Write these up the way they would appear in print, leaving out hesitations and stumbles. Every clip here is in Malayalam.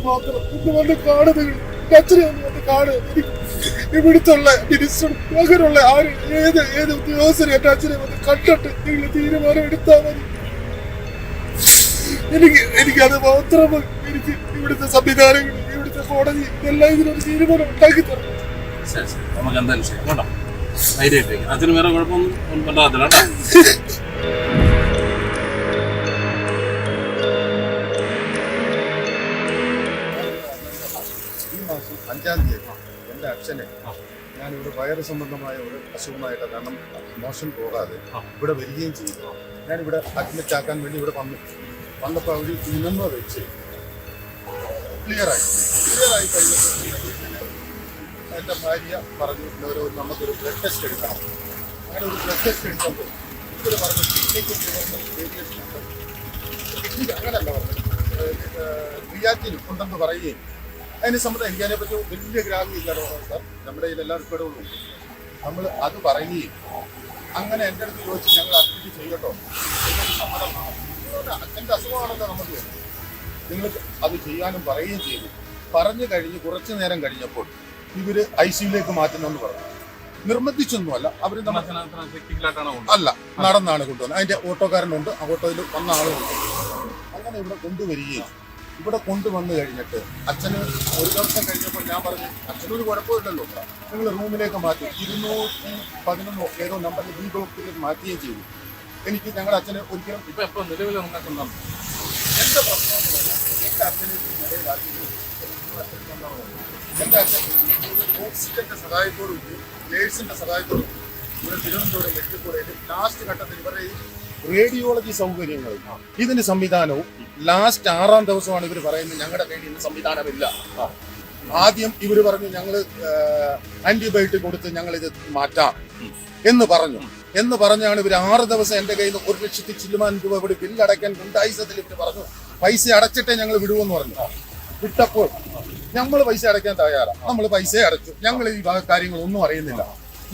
മാത്രം ഒന്ന് വന്ന് കാണുന്നത്, അച്ഛനെ ഒന്ന് വന്ന് കാണുക. ഇവിടുത്തുള്ള മിനിസ്റ്ററും അങ്ങനെയുള്ള ആര് ഏത് ഉദ്യോഗസ്ഥരും എന്റെ അച്ഛനെ വന്ന് കണ്ടിട്ട് നിങ്ങൾ തീരുമാനം എടുത്താൽ മതി. എനിക്കത് മാത്രം. എനിക്ക് ഇവിടുത്തെ സംവിധാനങ്ങൾ, ഇവിടുത്തെ കോടതി എല്ലാം ഇതിനൊരു തീരുമാനം ഉണ്ടാക്കി തരണം. നമുക്ക് എന്തായാലും ചെയ്യാം കേട്ടോ. ധൈര്യമായിട്ട് അച്ഛന് വേറെ കുഴപ്പമൊന്നും ഉണ്ടാകത്തില്ല കേട്ടോ. ഈ മാസം 5-ാം തീയതി എൻ്റെ അച്ഛനെ ഞാനിവിടെ വയറ് സംബന്ധമായ ഒരു അസുഖമായിട്ട് കാരണം മോശം പോകാതെ ഇവിടെ വരികയും ചെയ്തു. ഞാനിവിടെ അഡ്മിറ്റ് ആക്കാൻ വേണ്ടി ഇവിടെ വന്നപ്പോൾ അവർ ഇനമ വെച്ച് ക്ലിയറായി കഴിഞ്ഞപ്പോൾ എൻ്റെ ഭാര്യ പറഞ്ഞു നമുക്കൊരു ബ്ലഡ് ടെസ്റ്റ് എടുക്കണം. അങ്ങനെ ഒരു ബ്ലഡ് ടെസ്റ്റ് എടുക്കുമ്പോൾ ഇവർ പറഞ്ഞു കിഡ്നിക്ക് വേരിയേഷൻ ഉണ്ട്. കിഡ്നിക്ക് അങ്ങനെയല്ല പറഞ്ഞത്, ക്രിയാറ്റിൻ ഉണ്ടെന്ന് പറയുകയും അതിനെ സംബന്ധം എനിക്കതിനെപ്പറ്റി വലിയ ഗ്രാഹ്യമില്ല സാർ, നമ്മുടെ ഇതിലെല്ലാം റിപ്പോർട്ടുകളും ഉണ്ട്. നമ്മൾ അത് പറയുകയും അങ്ങനെ എൻ്റെ അടുത്ത് ചോദിച്ച് ഞങ്ങൾ അഡ്മിറ്റ് ചെയ്യട്ടോ, അച്ഛൻ്റെ അസുഖമാണല്ലോ നമുക്ക്, നിങ്ങൾ അത് ചെയ്യാനും പറയുകയും ചെയ്തു. പറഞ്ഞു കഴിഞ്ഞ് കുറച്ച് നേരം കഴിഞ്ഞപ്പോൾ ഇവർ ICUലേക്ക് മാറ്റുന്നെന്ന് പറഞ്ഞു. നിർബന്ധിച്ചൊന്നുമല്ല, അവർ അല്ല നടന്നാണ് കൊണ്ടുവന്നത്. അതിൻ്റെ ഓട്ടോക്കാരനുണ്ട്, ആ ഓട്ടോയിൽ വന്ന ആളുമുണ്ട്. അങ്ങനെ ഇവിടെ കൊണ്ടുവരികയും ഇവിടെ കൊണ്ടുവന്ന് കഴിഞ്ഞിട്ട് അച്ഛന് ഒരു ദിവസം കഴിഞ്ഞപ്പോൾ ഞാൻ പറഞ്ഞു അച്ഛനൊരു കുഴപ്പമില്ലല്ലോ, നിങ്ങൾ റൂമിലേക്ക് മാറ്റി 211 ഏതോ നമ്പറിൽ ബി ബ്ലോക്കിലേക്ക് മാറ്റുകയും ചെയ്തു. എനിക്ക് ഞങ്ങളുടെ അച്ഛന് ഒരിക്കലും ഇപ്പം എപ്പോൾ നിലവിൽ ഉണ്ടാക്കുന്ന എൻ്റെ പ്രശ്നം എൻ്റെ അച്ഛനെ എൻ്റെ അച്ഛൻ ഓക്സിജന്റെ സഹായത്തോടും നേഴ്സിന്റെ സഹായത്തോടും ഇവിടെ തിരുവനന്തപുരം മെഡിക്കൽ കോളേജിൽ ലാസ്റ്റ് ഘട്ടത്തിൽ ഇവരുടെ റേഡിയോളജി സൗകര്യങ്ങളും ഇതിന് സംവിധാനവും ലാസ്റ്റ് 6-ാം ദിവസമാണ് ഇവർ പറയുന്നത് ഞങ്ങളുടെ കയ്യിൽ ഇന്ന് സംവിധാനമില്ല. ആദ്യം ഇവർ പറഞ്ഞു ഞങ്ങൾ ആന്റിബയോട്ടിക് കൊടുത്ത് ഞങ്ങൾ ഇത് മാറ്റാം എന്ന് പറഞ്ഞാണ് ഇവർ 6 ദിവസം എൻ്റെ കയ്യിൽ 1,00,000 ചില്ലുമാൻ രൂപ ഇവിടെ ബില്ലടയ്ക്കാൻ ഗുണ്ടായിസത്തിൽ ഇവർ പറഞ്ഞു പൈസ അടച്ചിട്ടേ ഞങ്ങൾ വിടുമെന്ന് പറഞ്ഞു. വിട്ടപ്പോൾ നമ്മൾ പൈസ അടയ്ക്കാൻ തയ്യാറാണ്, നമ്മൾ പൈസ അടച്ചു. ഞങ്ങൾ ഈ കാര്യങ്ങളൊന്നും അറിയുന്നില്ല.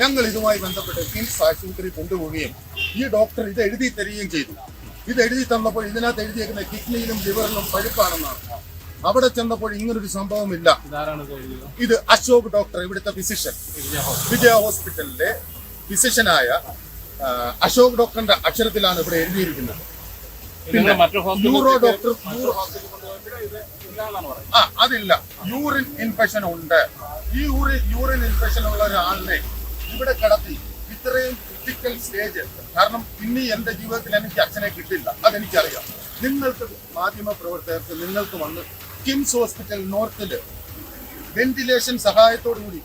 ഞങ്ങൾ ഇതുമായി ബന്ധപ്പെട്ട് കിംസ് ആശുപത്രി കൊണ്ടുപോവുകയും ഈ ഡോക്ടർ ഇത് എഴുതി തരികയും ചെയ്തു. ഇത് എഴുതി തന്നപ്പോൾ ഇതിനകത്ത് എഴുതിയേക്കുന്ന കിഡ്നിയിലും ലിവറിലും പഴുപ്പാണെന്നാണ്. അവിടെ ചെന്നപ്പോൾ ഇങ്ങനൊരു സംഭവമില്ല. ഇത് അശോക് ഡോക്ടർ, ഇവിടുത്തെ ഫിസിഷ്യൻ, വിജയ ഹോസ്പിറ്റലിലെ ഫിസിഷ്യനായ അശോക് ഡോക്ടറിന്റെ അക്ഷരത്തിലാണ് ഇവിടെ എഴുതിയിരിക്കുന്നത്. പിന്നെ യൂറോ ഡോക്ടർ അതില്ല, യൂറിൻ ഇൻഫെക്ഷൻ ഉണ്ട്. ഈ യൂറിൻ ഇൻഫെക്ഷൻ ഉള്ള ഒരാളിനെ ഇവിടെ കിടത്തി ഇത്രയും ക്രിട്ടിക്കൽ സ്റ്റേജ്, കാരണം ഇനി എന്റെ ജീവിതത്തിൽ എനിക്ക് അച്ഛനെ കിട്ടില്ല, അതെനിക്കറിയാം. നിങ്ങൾക്ക് മാധ്യമ പ്രവർത്തകർക്ക് നിങ്ങൾക്ക് വന്ന് കിംസ് ഹോസ്പിറ്റൽ നോർത്തില് വെന്റിലേഷൻ സഹായത്തോടു കൂടി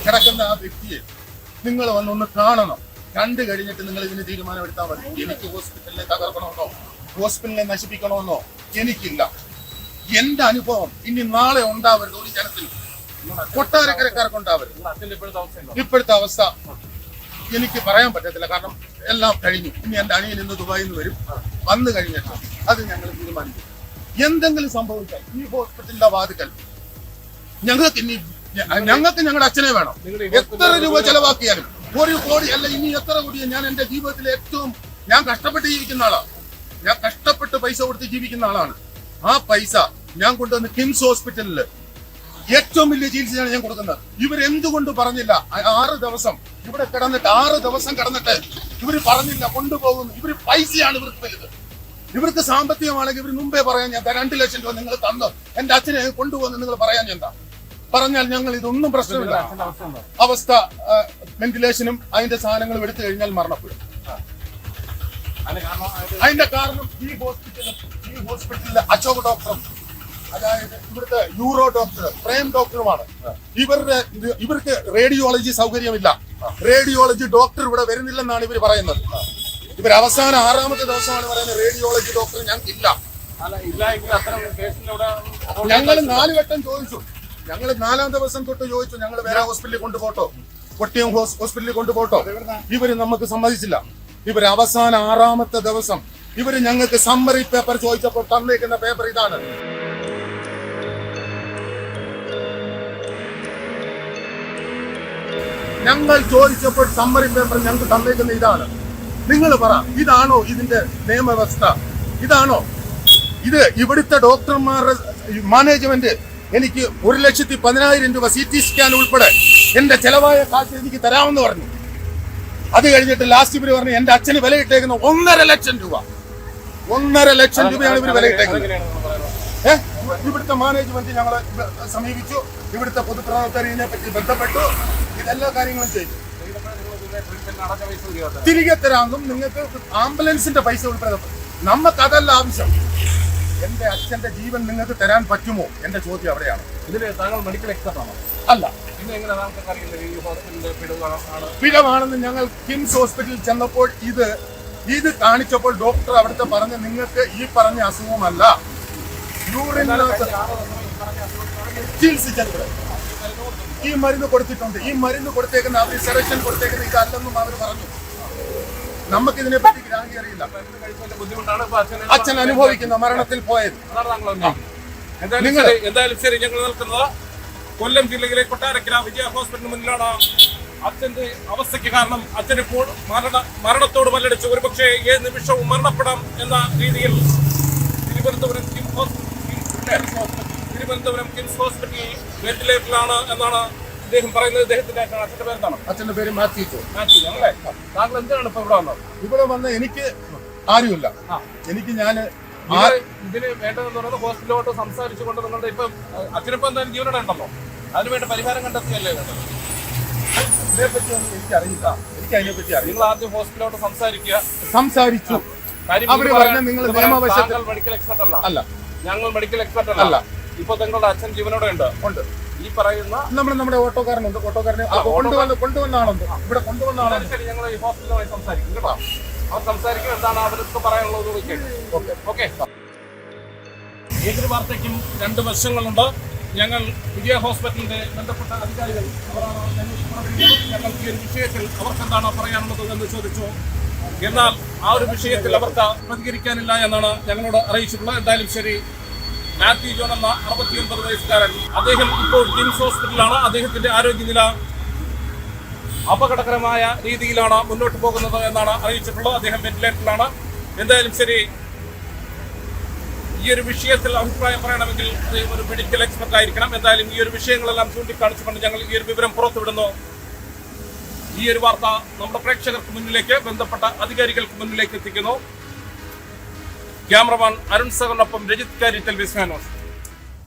കിടക്കുന്ന ആ വ്യക്തിയെ നിങ്ങൾ വന്നൊന്ന് കാണണം. കണ്ടു കഴിഞ്ഞിട്ട് നിങ്ങൾ ഇതിന് തീരുമാനം എടുത്താൽ മതി. എനിക്ക് ഹോസ്പിറ്റലിനെ തകർക്കണമെന്നോ ഹോസ്പിറ്റലിനെ നശിപ്പിക്കണമെന്നോ എനിക്കില്ല. എന്റെ അനുഭവം ഇനി നാളെ ഉണ്ടാവരുത്, ഒരു ജനത്തിനും കൊട്ടാരക്കരക്കാർക്ക് ഉണ്ടാവരുത്. ഇപ്പോഴത്തെ അവസ്ഥ എനിക്ക് പറയാൻ പറ്റത്തില്ല, കാരണം എല്ലാം കഴിഞ്ഞു. ഇനി എന്റെ അനിയൻ ഇന്ന് ദുബായിൽ നിന്ന് വരും, വന്നു കഴിഞ്ഞിട്ട് അത് ഞങ്ങൾ തീരുമാനിക്കും. എന്തെങ്കിലും സംഭവിച്ചാൽ ഈ ഹോസ്പിറ്റലിന്റെ വാതിക്കൽ ഞങ്ങൾക്ക് ഞങ്ങളുടെ അച്ഛനെ വേണം. എത്ര രൂപ ചെലവാക്കിയാലും 1 കോടി അല്ല, ഇനി എത്ര കോടിയോ. ഞാൻ എന്റെ ജീവിതത്തിലെ ഏറ്റവും ഞാൻ കഷ്ടപ്പെട്ട് ജീവിക്കുന്ന ആളാണ്. ഞാൻ കഷ്ടപ്പെട്ട് പൈസ കൊടുത്ത് ജീവിക്കുന്ന ആളാണ്. ആ പൈസ ഞാൻ കൊണ്ടുവന്ന് കിംസ് ഹോസ്പിറ്റലില് ഏറ്റവും വലിയ ചികിത്സയാണ് ഞാൻ കൊടുക്കുന്നത്. ഇവരെന്തുകൊണ്ട് പറഞ്ഞില്ല? 6 ദിവസം ഇവിടെ കിടന്നിട്ട് 6 ദിവസം കിടന്നിട്ട് ഇവര് പറഞ്ഞില്ല കൊണ്ടുപോകുന്നു. ഇവര് പൈസയാണ് ഇവർക്ക് വലുത്. ഇവർക്ക് സാമ്പത്തികമാണെങ്കിൽ ഇവർ മുമ്പേ പറയാൻ ഞാൻ 2 ലക്ഷം രൂപ നിങ്ങൾ തന്നു എന്റെ അച്ഛനെ കൊണ്ടുപോകുന്നു നിങ്ങൾ പറയാൻ എന്താ പറഞ്ഞാൽ ഞങ്ങൾ ഇതൊന്നും പ്രശ്നമില്ല. അവസ്ഥ വെന്റിലേഷനും അതിന്റെ സാധനങ്ങളും എടുത്തു കഴിഞ്ഞാൽ മരണപ്പെടും. അതിന്റെ കാരണം ഈ ഹോസ്പിറ്റലിലെ അശോക് ഡോക്ടറും അതായത് ഇവിടുത്തെ യൂറോ ഡോക്ടർ പ്രേം ഡോക്ടറുമാണ്. ഇവർക്ക് റേഡിയോളജി സൗകര്യമില്ല. റേഡിയോളജി ഡോക്ടർ ഇവിടെ വരുന്നില്ലെന്നാണ് ഇവർ പറയുന്നത്. ഇവർ അവസാനം 6-ാമത്തെ ദിവസമാണ് പറയുന്നത് റേഡിയോളജി ഡോക്ടർ ഞങ്ങൾക്കില്ല. ഞങ്ങൾ 4 വട്ടം ചോദിച്ചു. ഞങ്ങൾ 4-ാം ദിവസം തൊട്ട് ചോദിച്ചു ഞങ്ങൾ വേറെ ഹോസ്പിറ്റലിൽ കൊണ്ടുപോട്ടോ, കൊട്ടിയം ഹോസ്പിറ്റലിൽ കൊണ്ടുപോട്ടോ. ഇവര് നമുക്ക് സമ്മതിച്ചില്ല. ഇവർ അവസാനം 6-ാമത്തെ ദിവസം ഇവര് ഞങ്ങൾക്ക് സമ്മറി പേപ്പർ ചോദിച്ചപ്പോൾ തന്നേക്കുന്ന പേപ്പർ ഇതാണ്. ഞങ്ങൾ ചോദിച്ചപ്പോൾ സമ്മറി പേപ്പർ ഞങ്ങൾക്ക് തന്നേക്കുന്ന ഇതാണ്. നിങ്ങൾ പറ, ഇതാണോ ഇതിന്റെ നിയമവ്യവസ്ഥ? ഇതാണോ ഇത്? ഇവിടുത്തെ ഡോക്ടർമാരുടെ മാനേജ്മെന്റ് എനിക്ക് 1,10,000 രൂപ CT സ്കാൻ ഉൾപ്പെടെ എന്റെ ചെലവായ കാശ് എനിക്ക് തരാമെന്ന് പറഞ്ഞു. അത് കഴിഞ്ഞിട്ട് ലാസ്റ്റ് ഇവർ പറഞ്ഞു എന്റെ അച്ഛന് വില ഇട്ടേക്കുന്ന 1.5 ലക്ഷം രൂപ. 1.5 ലക്ഷം രൂപയാണ് ഇവർ വില ഇട്ടേക്കുന്നത്. ഇവിടുത്തെ മാനേജ്മെന്റ് ഞങ്ങളെ സമീപിച്ചു, ഇവിടുത്തെ പൊതുപ്രവർത്തകരെ പറ്റി ബന്ധപ്പെട്ടു, ഇതെല്ലാ കാര്യങ്ങളും ചെയ്തു. തിരികെ തരാമെന്നും നിങ്ങൾക്ക് ആംബുലൻസിന്റെ പൈസ ഉൾപ്പെടെ. നമുക്ക് അതല്ല ആവശ്യം. എന്റെ അച്ഛന്റെ ജീവൻ നിങ്ങൾക്ക് തരാൻ പറ്റുമോ? എന്റെ ചോദ്യം അവിടെയാണ്. ഇതില് താങ്കൾ മെഡിക്കൽ എക്സ്പെർട്ട് ആണോ? അല്ല. പിന്നെ എങ്ങനെ താങ്കൾക്ക് അറിയില്ല ഈ ഹോസ്പിറ്റലിന്റെ പിഴവാണെന്ന് ഞങ്ങൾ കിംസ് ഹോസ്പിറ്റലിൽ ചെന്നപ്പോൾ ഇത് കാണിച്ചപ്പോൾ ഡോക്ടർ അവിടുത്തെ പറഞ്ഞ് നിങ്ങൾക്ക് ഈ പറഞ്ഞ അസുഖമല്ല, യൂറിനകത്ത് ചികിത്സിച്ചത് ഈ മരുന്ന് കൊടുത്തിട്ടുണ്ട്. ഈ മരുന്ന് കൊടുത്തേക്കുന്ന അവർ സെലക്ഷൻ കൊടുത്തേക്കുന്ന ഇതല്ലെന്നും അവർ പറഞ്ഞു. നമുക്കിതിനെ പറ്റി ഗ്രാഹ്യം അറിയില്ല. അച്ഛൻ അനുഭവിക്കുന്ന മരണത്തിൽ പോയത്. എന്തായാലും ശരി, ഞങ്ങൾ നിൽക്കുന്നത് കൊല്ലം ജില്ലയിലെ കൊട്ടാരക്കര വിജയ ഹോസ്പിറ്റലിന് മുന്നിലാണ്. അച്ഛന്റെ അവസ്ഥയ്ക്ക് കാരണം അച്ഛൻ ഇപ്പോൾ മരണത്തോട് മല്ലടിച്ച് ഒരുപക്ഷെ ഏത് നിമിഷവും മരണപ്പെടാം എന്ന രീതിയിൽ തിരുവനന്തപുരം കിംസ് ഹോസ്പിറ്റൽ വെന്റിലേറ്ററിലാണ് എന്നാണ് ഇദ്ദേഹം പറയുന്നത്. ഇദ്ദേഹത്തിന്റെ അച്ഛന്റെ പേരെന്താണ്? അച്ഛന്റെ പേര് മാത്യു. അല്ലേ? താങ്കൾ എന്തിനാണ് ഇപ്പൊ ഇവിടെ വന്നത്? ഇവിടെ വന്ന് എനിക്ക് ആരുമില്ല. എനിക്ക് ഇതിന് വേണ്ടതെന്ന് പറയുന്നത് ഹോസ്പിറ്റലോട്ട് സംസാരിച്ചുകൊണ്ട് നിങ്ങളുടെ ഇപ്പം അച്ഛനിപ്പോ എന്തായാലും ജീവനോടെ ഉണ്ടല്ലോ, അതിനുവേണ്ടി പരിഹാരം കണ്ടെത്തുകയല്ലേ വേണ്ടത്? ഇതിനെപ്പറ്റിയൊന്നും എനിക്കറിയില്ല. എനിക്ക് അതിനെപ്പറ്റി അറിയില്ല. നിങ്ങൾ ആദ്യം ഹോസ്പിറ്റലോട്ട് സംസാരിച്ചു. അവര് പറഞ്ഞ നിങ്ങൾ നിയമവശത്തിൽ മെഡിക്കൽ എക്സ്പെർട്ട് അല്ല, ഞങ്ങൾ മെഡിക്കൽ എക്സ്പെർട്ട് അല്ല. ഇപ്പൊ നിങ്ങളുടെ അച്ഛൻ ജീവനോടെ ഉണ്ട്. ഈ പറയുന്ന നമ്മുടെ ഓട്ടോക്കാരനുണ്ട്. ഓട്ടോക്കാരനെ കൊണ്ടുവന്നാണുണ്ട്. ഇവിടെ കൊണ്ടുവന്നാണ്. ശരി, ഞങ്ങൾ ഈ ഹോസ്പിറ്റലുമായി സംസാരിക്കും കേട്ടോ. അവർ സംസാരിക്കും. എന്താണ് അവർക്ക് പറയാനുള്ളത്? ഓക്കെ. ഏതൊരു വാർത്തയ്ക്കും 2 വശങ്ങളുണ്ട്. ഞങ്ങൾ വിജയ ഹോസ്പിറ്റലിന്റെ ബന്ധപ്പെട്ട അധികാരികൾ ഞങ്ങൾക്ക് ഈ ഒരു വിഷയത്തിൽ അവർക്ക് എന്താണ് പറയാനുള്ളത് എന്ന് ചോദിച്ചു. എന്നാൽ ആ ഒരു വിഷയത്തിൽ അവർക്ക് പ്രതികരിക്കാനില്ല എന്നാണ് ഞങ്ങളോട് അറിയിച്ചിട്ടുള്ളത്. എന്തായാലും ശരി, മാത്യു ജോൺ എന്ന 69 വയസ്സുകാരൻ, അദ്ദേഹം ഇപ്പോൾ കിംസ് ഹോസ്പിറ്റലിലാണ്. അദ്ദേഹത്തിന്റെ ആരോഗ്യനില അപകടകരമായ രീതിയിലാണ് മുന്നോട്ട് പോകുന്നത് എന്നാണ് അറിയിച്ചിട്ടുള്ളത്. അദ്ദേഹം വെന്റിലേറ്ററിലാണ്. എന്തായാലും ശരി, ഈ ഒരു വിഷയത്തിൽ അഭിപ്രായം പറയണമെങ്കിൽ അത് ഒരു മെഡിക്കൽ എക്സ്പെർട്ട് ആയിരിക്കണം. എന്തായാലും ഈ ഒരു വിഷയങ്ങളെല്ലാം ചൂണ്ടിക്കാണിച്ചുകൊണ്ട് ഞങ്ങൾ ഈ ഒരു വിവരം പുറത്തുവിടുന്നു. ഈ ഒരു വാർത്ത നമ്മുടെ പ്രേക്ഷകർക്ക് മുന്നിലേക്ക്, ബന്ധപ്പെട്ട അധികാരികൾക്ക് മുന്നിലേക്ക് എത്തിക്കുന്നു. ക്യാമറമാൻ അരുൺ സഹറിനൊപ്പം രജിത് കാരി, ടെലിവിഷൻ ന്യൂസ്.